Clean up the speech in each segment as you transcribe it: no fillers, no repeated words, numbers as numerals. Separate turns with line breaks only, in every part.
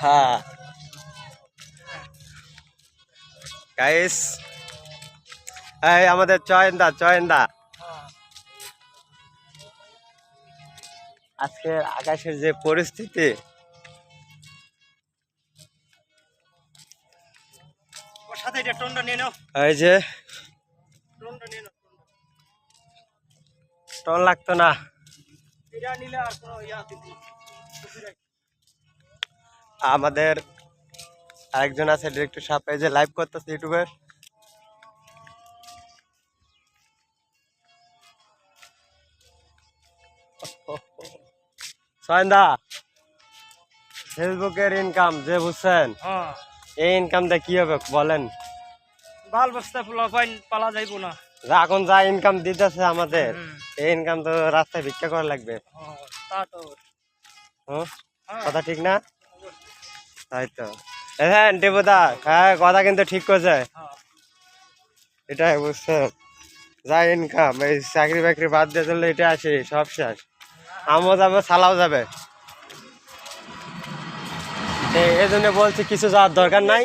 হ্যাঁ গাইস, এই আমাদের চয়নদা আজকে আকাশের যে পরিস্থিতি, এই যে টন লাগতো না, আমাদের আরেকজন আছে ডিরেক্টর সাহেব, এই যে লাইভ করতেছে ইউটিউবে। সয়ন্দা, ফেসবুকের ইনকাম যে বুঝছেন, এই ইনকাম দিয়ে কি হবে বলেন?
বাল বস্তা পালা যাইবো না,
এখন যা ইনকাম দিতেছে আমাদের, এই ইনকাম তো রাস্তায় ভিক্ষা করা লাগবে। কথা ঠিক না? তাই তো। হ্যাঁ দেবদা, হ্যাঁ কথা কিন্তু ঠিক করছে, এটাই বুঝছেন। যা ইনকাম, এই চাকরি বাকরি বাদ দিয়ে চললে এটা আসে, সব শেষ। আমও যাবে, সালাও যাবে, এই জন্য বলছি কিছু যাওয়ার দরকার নাই।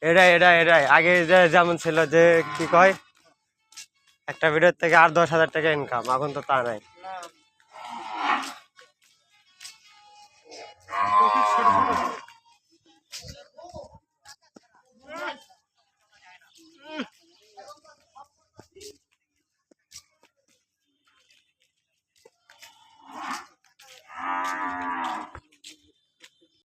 এটাই আগে যেমন ছিল যে কি কয়, একটা ভিডিওর থেকে আর 10,000 টাকা ইনকাম, এখন তো তা নাই।